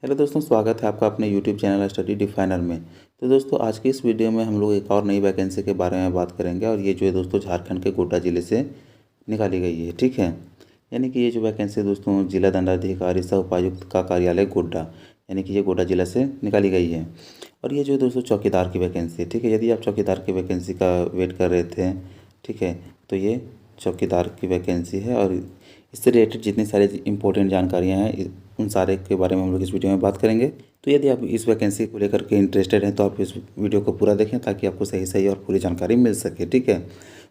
Hello दोस्तों, स्वागत है आपका अपने यूट्यूब चैनल स्टडी डिफाइनर में। तो दोस्तों, आज की इस वीडियो में हम लोग एक और नई वैकेंसी के बारे में बात करेंगे और ये जो है दोस्तों झारखंड के गोड्डा ज़िले से निकाली गई है। ठीक है, यानी कि ये जो वैकेंसी है दोस्तों जिला दंडाधिकारी सह उपायुक्त का कार्यालय गोड्डा, यानी कि ये गोड्डा ज़िला से निकाली गई है। और ये जो है दोस्तों चौकीदार की वैकेंसी है। ठीक है, यदि आप चौकीदार की वैकेंसी का वेट कर रहे थे, ठीक है, तो ये चौकीदार की वैकेंसी है। और इससे रिलेटेड जितनी सारी इंपॉर्टेंट जानकारियाँ हैं उन सारे के बारे में हम लोग इस वीडियो में बात करेंगे। तो यदि आप इस वैकेंसी को लेकर के इंटरेस्टेड हैं तो आप इस वीडियो को पूरा देखें ताकि आपको सही सही और पूरी जानकारी मिल सके। ठीक है,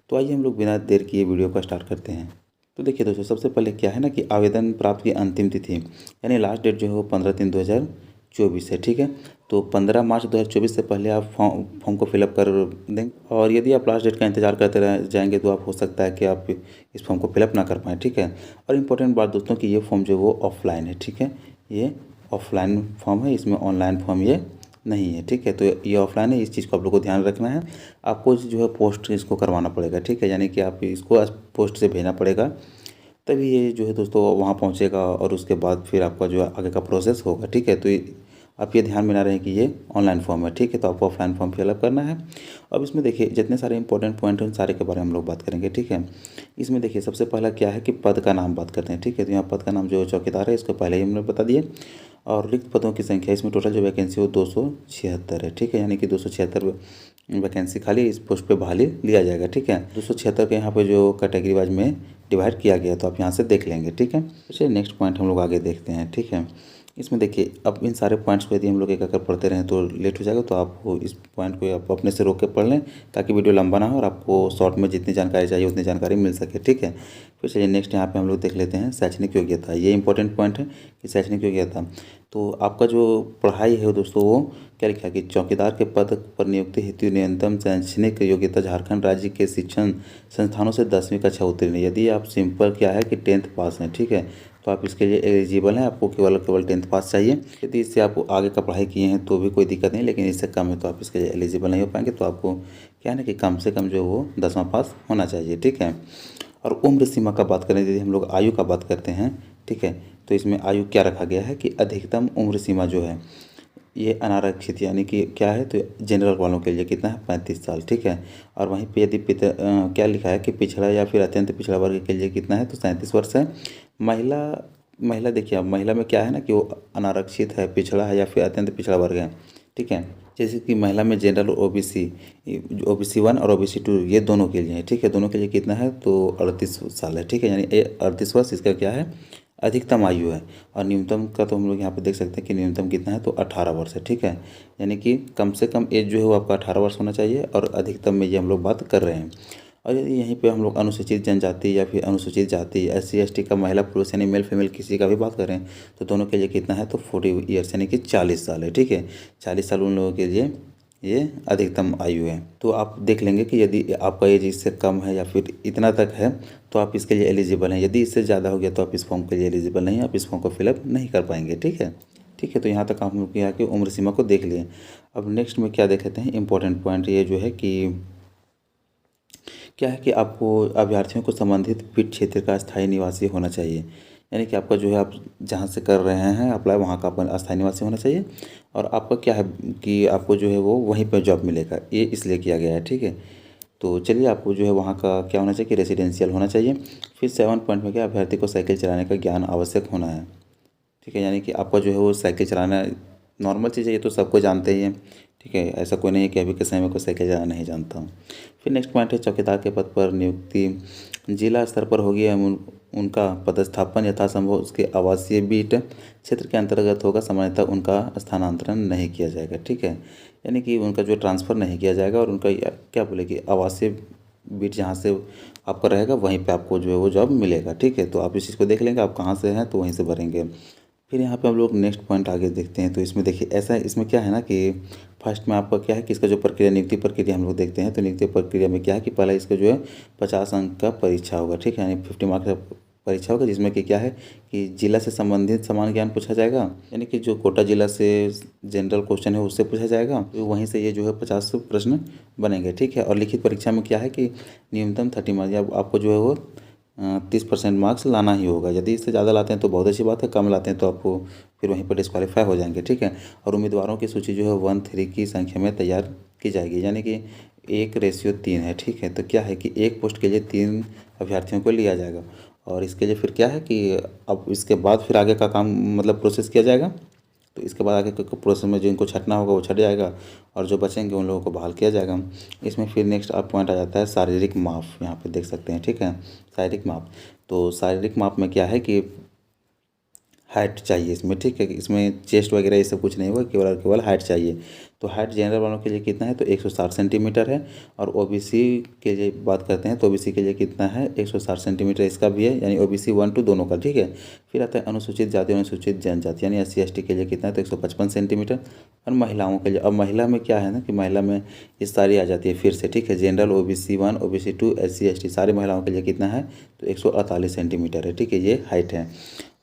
तो आइए हम लोग बिना देर किए वीडियो को स्टार्ट करते हैं। तो देखिए दोस्तों, सबसे पहले क्या है ना कि आवेदन प्राप्त की अंतिम तिथि यानी लास्ट डेट जो है वो 15/3/2024 है। ठीक है, तो 15 मार्च 2024 से पहले आप फॉर्म को फिलअप कर दें। और यदि आप लास्ट डेट का इंतजार करते रह जाएंगे तो आप हो सकता है कि आप इस फॉर्म को फिलअप ना कर पाएँ। ठीक है, और इम्पोर्टेंट बात दोस्तों कि ये फॉर्म जो है वो ऑफलाइन है। ठीक है, ये ऑफलाइन फॉर्म है, इसमें ऑनलाइन फॉर्म ये नहीं है। ठीक है, तो ये ऑफलाइन है, इस चीज़ को आप लोग को ध्यान रखना है। आपको जो है पोस्ट इसको करवाना पड़ेगा। ठीक है, यानी कि आप इसको पोस्ट से भेजना पड़ेगा, तभी ये जो है दोस्तों वहाँ पहुँचेगा और उसके बाद फिर आपका जो है आगे का प्रोसेस होगा। ठीक है, तो आप ये ध्यान में ना रहे कि ये ऑनलाइन फॉर्म है। ठीक है, तो आपको ऑफलाइन फॉर्म फिलअप करना है। अब इसमें देखिए जितने सारे इंपॉर्टेंट पॉइंट हैं उन सारे के बारे में हम लोग बात करेंगे। ठीक है, इसमें देखिए सबसे पहला क्या है कि पद का नाम बात करते हैं। ठीक है, तो यहाँ पद का नाम जो चौकीदार है इसको पहले ही हमने बता दिए। और रिक्त पदों की संख्या इसमें टोटल जो वैकेंसी हो 276 है। ठीक है, यानी कि 276 वैकेंसी खाली इस पोस्ट पे बहाली लिया जाएगा। ठीक है, 276 के यहाँ पे जो कैटेगरी वाइज में डिवाइड किया गया तो आप यहाँ से देख लेंगे। ठीक है, चलिए नेक्स्ट पॉइंट हम लोग आगे देखते हैं। ठीक है, इसमें देखिए अब इन सारे पॉइंट्स को यदि हम लोग एक एक पढ़ते रहें तो लेट हो जाएगा, तो आपको इस पॉइंट को आप अपने से रोक के पढ़ लें ताकि वीडियो लंबा ना हो और आपको शॉर्ट में जितनी जानकारी चाहिए उतनी जानकारी मिल सके। ठीक है, फिर चलिए नेक्स्ट यहाँ पे हम लोग देख लेते हैं शैक्षणिक योग्यता। ये इंपॉर्टेंट पॉइंट है कि शैक्षणिक योग्यता, तो आपका जो पढ़ाई है दोस्तों वो क्या लिखा है कि चौकीदार के पद पर नियुक्ति हेतु न्यूनतम शैक्षणिक योग्यता झारखंड राज्य के शिक्षण संस्थानों से 10वीं कक्षा उत्तीर्ण। यदि आप सिंपल क्या है कि 10th पास हैं, ठीक है, तो आप इसके लिए एलिजिबल हैं। आपको केवल केवल 10th पास चाहिए। यदि इससे आप आगे का पढ़ाई किए हैं तो भी कोई दिक्कत नहीं, लेकिन इससे कम है तो आप इसके लिए एलिजिबल नहीं हो पाएंगे। तो आपको क्या है ना कि कम से कम जो वो 10वां पास होना चाहिए। ठीक है, और उम्र सीमा का बात करें, यदि हम लोग आयु का बात करते हैं, ठीक है, तो इसमें आयु क्या रखा गया है कि अधिकतम उम्र सीमा जो है ये अनारक्षित यानी कि क्या है तो जनरल वालों के लिए कितना है 35 साल। ठीक है, और वहीं पे यदि क्या लिखा है कि पिछड़ा या फिर अत्यंत पिछड़ा वर्ग के लिए कितना है तो 37 वर्ष है। महिला महिला देखिए अब महिला में क्या है ना कि वो अनारक्षित है, पिछड़ा है या फिर अत्यंत पिछड़ा वर्ग है। ठीक है, जैसे कि महिला में जनरल ओबीसी, ओबीसी 1 और ओबीसी 2 ये दोनों के लिए है। ठीक है, दोनों के लिए कितना है तो 38 साल है। ठीक है, यानी 38 वर्ष इसका क्या है अधिकतम आयु है। और न्यूनतम का तो हम लोग यहाँ पे देख सकते हैं कि न्यूनतम कितना है तो 18 वर्ष है। ठीक है, यानी कि कम से कम एज जो है वो आपका 18 वर्ष होना चाहिए और अधिकतम में ये हम लोग बात कर रहे हैं। और यदि यहीं पे हम लोग अनुसूचित जनजाति या फिर अनुसूचित जाति SC ST का महिला पुरुष यानी मेल फीमेल किसी का भी बात करें तो दोनों के लिए कितना है तो 40 ईयर्स यानी कि 40 साल है। ठीक है, 40 साल उन लोगों के लिए ये अधिकतम आयु है। तो आप देख लेंगे कि यदि आपका एज इससे कम है या फिर इतना तक है तो आप इसके लिए एलिजिबल हैं। यदि इससे ज़्यादा हो गया तो आप इस फॉर्म के लिए एलिजिबल नहीं, आप इस फॉर्म को फिलअप नहीं कर पाएंगे। ठीक है, ठीक है, तो यहाँ तक हम लोग यहाँ की उम्र सीमा को देख लिए। अब नेक्स्ट में क्या देख लेते हैं इंपॉर्टेंट पॉइंट, ये जो है कि क्या है कि आपको अभ्यर्थियों को संबंधित पीठ क्षेत्र का स्थायी निवासी होना चाहिए। यानी कि आपका जो है आप जहाँ से कर रहे हैं अप्लाई वहाँ का अपन स्थायी निवासी होना चाहिए। और आपका क्या है कि आपको जो है वो वहीं पर जॉब मिलेगा, ये इसलिए किया गया है। ठीक है, तो चलिए आपको जो है वहाँ का क्या होना चाहिए कि रेसिडेंशियल होना चाहिए। फिर 7 पॉइंट में क्या अभ्यर्थी को साइकिल चलाने का ज्ञान आवश्यक होना है। ठीक है, यानी कि आपका जो है वो साइकिल चलाना नॉर्मल चीज़ है, ये तो सबको जानते ही हैं। ठीक है, ऐसा कोई नहीं है कि अभी के समय में कोई साइकिल चलाना नहीं जानता हूँ। फिर नेक्स्ट पॉइंट है चौकीदार के पद पर नियुक्ति जिला स्तर पर होगी एवं उनका पदस्थापन यथासंभव उसके आवासीय बीट क्षेत्र के अंतर्गत होगा। सामान्यतः उनका स्थानांतरण नहीं किया जाएगा। ठीक है, यानी कि उनका जो ट्रांसफ़र नहीं किया जाएगा और उनका क्या बोले कि आवासीय बीट जहाँ से आपका रहेगा वहीं पे आपको जो है वो जॉब मिलेगा। ठीक है, तो आप इस चीज़ को देख लेंगे, आप कहाँ से हैं तो वहीं से भरेंगे। फिर यहाँ पे हम लोग नेक्स्ट पॉइंट आगे देखते हैं। तो इसमें देखिए ऐसा इसमें क्या है ना कि फर्स्ट में आपका क्या है कि इसका जो प्रक्रिया नियुक्ति प्रक्रिया हम लोग देखते हैं। तो नियुक्ति प्रक्रिया में क्या है कि पहला इसका जो है 50 अंक का परीक्षा होगा। ठीक है, यानी 50 मार्क्स का परीक्षा होगा, जिसमें कि क्या है कि जिला से संबंधित समान ज्ञान पूछा जाएगा। यानी कि जो कोटा जिला से जनरल क्वेश्चन है उससे पूछा जाएगा, तो वहीं से ये जो है 50 प्रश्न बनेंगे। ठीक है, और लिखित परीक्षा में क्या है कि न्यूनतम 30 मार्क्स आपको जो है वो 30% मार्क्स लाना ही होगा। यदि इससे ज़्यादा लाते हैं तो बहुत अच्छी बात है, कम लाते हैं तो आपको फिर वहीं पर डिस्क्वालीफाई हो जाएंगे, ठीक है। और उम्मीदवारों की सूची जो है 1-3 की संख्या में तैयार की जाएगी, यानी कि 1:3 है, ठीक है। तो क्या है कि एक पोस्ट के लिए 3 अभ्यर्थियों को लिया जाएगा। और इसके लिए फिर क्या है कि अब इसके बाद फिर आगे का काम मतलब प्रोसेस किया जाएगा। तो इसके बाद आगे के प्रोसेस में जिनको छँटना होगा वो छँट जाएगा और जो बचेंगे उन लोगों को बहाल किया जाएगा। इसमें फिर नेक्स्ट आप पॉइंट आ जाता है शारीरिक माप, यहाँ पे देख सकते हैं, ठीक है। शारीरिक माप, तो शारीरिक माप में क्या है कि हाइट चाहिए इसमें, ठीक है। इसमें चेस्ट वगैरह ये सब कुछ नहीं होगा, केवल और केवल हाइट चाहिए। तो हाइट जनरल वालों के लिए कितना है, तो 160 सेंटीमीटर है। और ओबीसी के लिए बात करते हैं तो ओबीसी के लिए कितना है, 160 सेंटीमीटर इसका भी है, यानी ओबीसी 1-2 दोनों का, ठीक है। फिर आता है अनुसूचित जाति अनुसूचित जनजाति यानी SC ST के लिए कितना है, तो 155 सेंटीमीटर। और महिलाओं के लिए, अब महिला में क्या है ना कि महिला में ये सारी आ जाती है फिर से, ठीक है। General OBC 1 OBC 2 SC ST सारी महिलाओं के लिए कितना है, तो 148 सेंटीमीटर है, ठीक है, ये हाइट है।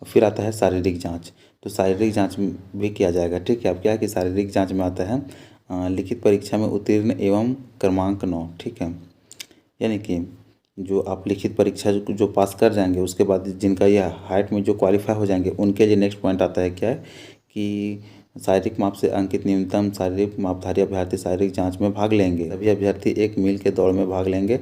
फिर आता है शारीरिक जांच, तो शारीरिक जांच भी किया जाएगा, ठीक है। अब क्या है कि शारीरिक जांच में आता है लिखित परीक्षा में उत्तीर्ण एवं क्रमांक 9, ठीक है। यानी कि जो आप लिखित परीक्षा जो पास कर जाएंगे उसके बाद जिनका यह हाइट में जो क्वालिफाई हो जाएंगे उनके लिए नेक्स्ट पॉइंट आता है क्या है कि शारीरिक माप से अंकित न्यूनतम शारीरिक मापधारी अभ्यर्थी शारीरिक जांच में भाग लेंगे। सभी अभ्यर्थी 1 मील के दौड़ में भाग लेंगे।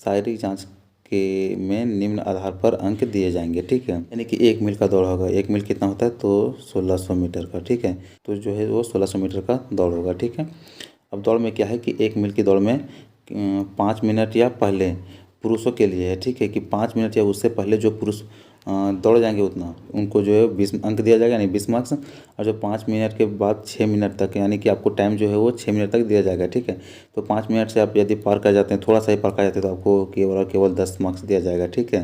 शारीरिक जांच के में निम्न आधार पर अंक दिए जाएंगे, ठीक है। यानी कि 1 मील का दौड़ होगा, 1 मील कितना होता है, तो 1600 मीटर का, ठीक है। तो जो है वो 1600 मीटर का दौड़ होगा, ठीक है। अब दौड़ में क्या है कि 1 मील की दौड़ में 5 मिनट या पहले पुरुषों के लिए है, ठीक है, कि 5 मिनट या उससे पहले जो पुरुष दौड़ जाएंगे उतना उनको जो है 20 अंक दिया जाएगा, यानी 20 मार्क्स। और जो 5 मिनट के बाद 6 मिनट तक, यानी कि आपको टाइम जो है वो 6 मिनट तक दिया जाएगा, ठीक है। तो 5 मिनट से आप यदि पार कर जाते हैं, थोड़ा सा ही पार कर जाते हैं, तो आपको केवल और केवल 10 मार्क्स दिया जाएगा, ठीक है।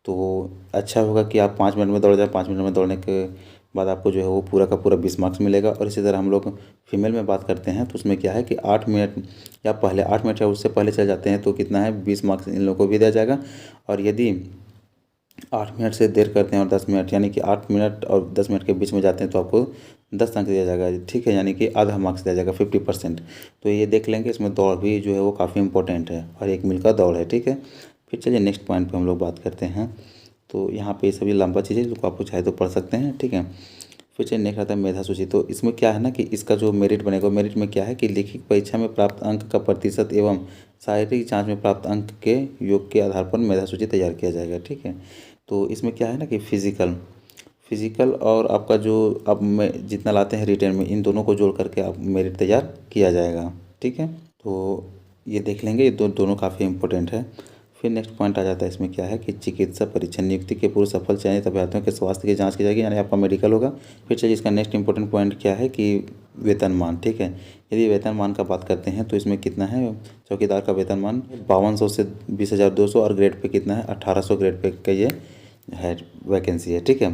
तो अच्छा होगा कि आप 5 मिनट में दौड़ जाए। 5 मिनट में दौड़ने के बाद आपको जो है वो पूरा का पूरा 20 मार्क्स मिलेगा। और इसी तरह हम लोग फीमेल में बात करते हैं तो उसमें क्या है कि 8 मिनट या पहले 8 मिनट या उससे पहले चल जाते हैं तो कितना है, 20 मार्क्स इन लोगों को भी दिया जाएगा। और यदि 8 मिनट से देर करते हैं और 10 मिनट, यानी कि 8 मिनट और 10 मिनट के बीच में जाते हैं तो आपको 10 अंक दिया जाएगा, ठीक है, यानी कि आधा मार्क्स दिया जाएगा, 50%। तो ये देख लेंगे, इसमें दौड़ भी जो है वो काफ़ी इंपॉर्टेंट है और 1 मील का दौड़ है, ठीक है। फिर चलिए नेक्स्ट पॉइंट पे हम लोग बात करते हैं। तो यहाँ पे सभी लंबा चीज़ें जो आपको चाहे तो पढ़ सकते हैं, ठीक है। फिर चलिए नेक्स्ट आता है मेधा सूची। तो इसमें क्या है ना कि इसका जो मेरिट बनेगा, मेरिट में क्या है कि लिखित परीक्षा में प्राप्त अंक का प्रतिशत एवं शारीरिक जांच में प्राप्त अंक के योग के आधार पर मेधा सूची तैयार किया जाएगा, ठीक है। तो इसमें क्या है ना कि फिजिकल और आपका जो अब में जितना लाते हैं रिटर्न में, इन दोनों को जोड़ करके आप मेरिट तैयार किया जाएगा, ठीक है। तो ये देख लेंगे, ये दोनों काफ़ी इंपॉर्टेंट है। फिर नेक्स्ट पॉइंट आ जाता है इसमें क्या है कि चिकित्सा परीक्षण नियुक्ति के पूर्व सफल चयनित अभ्यर्थियों के स्वास्थ्य की जांच की जाएगी, यानी आपका मेडिकल होगा। फिर चलिए इसका नेक्स्ट इंपॉर्टेंट पॉइंट क्या है कि वेतनमान, ठीक है। यदि वेतनमान का बात करते हैं तो इसमें कितना है, चौकीदार का वेतनमान 5200 से 20,200 और ग्रेड पे कितना है, 1800 ग्रेड पे का ये है वैकेंसी है, ठीक है।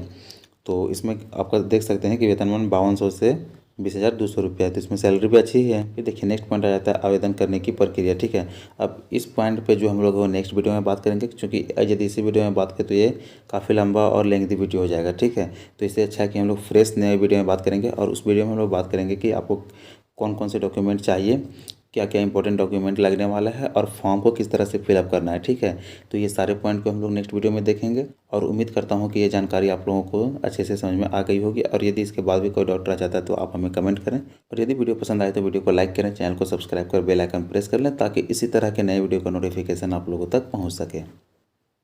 तो इसमें आपका देख सकते हैं कि वेतनमान 5200 से 20,200 रुपया है, तो इसमें सैलरी भी अच्छी है। फिर देखिए नेक्स्ट पॉइंट आ जाता है आवेदन करने की प्रक्रिया, ठीक है। अब इस पॉइंट पे जो हम लोग नेक्स्ट वीडियो में बात करेंगे, क्योंकि यदि इसी वीडियो में बात करें तो ये काफ़ी लंबा और लेंथी वीडियो हो जाएगा, ठीक है। तो इससे अच्छा है कि हम लोग फ्रेश नए वीडियो में बात करेंगे और उस वीडियो में हम लोग बात करेंगे कि आपको कौन कौन से डॉक्यूमेंट चाहिए, क्या क्या इंपॉर्टेंट डॉक्यूमेंट लगने वाला है और फॉर्म को किस तरह से फिलअप करना है, ठीक है। तो ये सारे पॉइंट को हम लोग नेक्स्ट वीडियो में देखेंगे और उम्मीद करता हूँ कि ये जानकारी आप लोगों को अच्छे से समझ में आ गई होगी। और यदि इसके बाद भी कोई डाउट रह जाता है तो आप हमें कमेंट करें और यदि वीडियो पसंद आए तो वीडियो को लाइक करें, चैनल को सब्सक्राइब कर बेल आइकन प्रेस कर लें ताकि इसी तरह के नए वीडियो का नोटिफिकेशन आप लोगों तक पहुँच सके।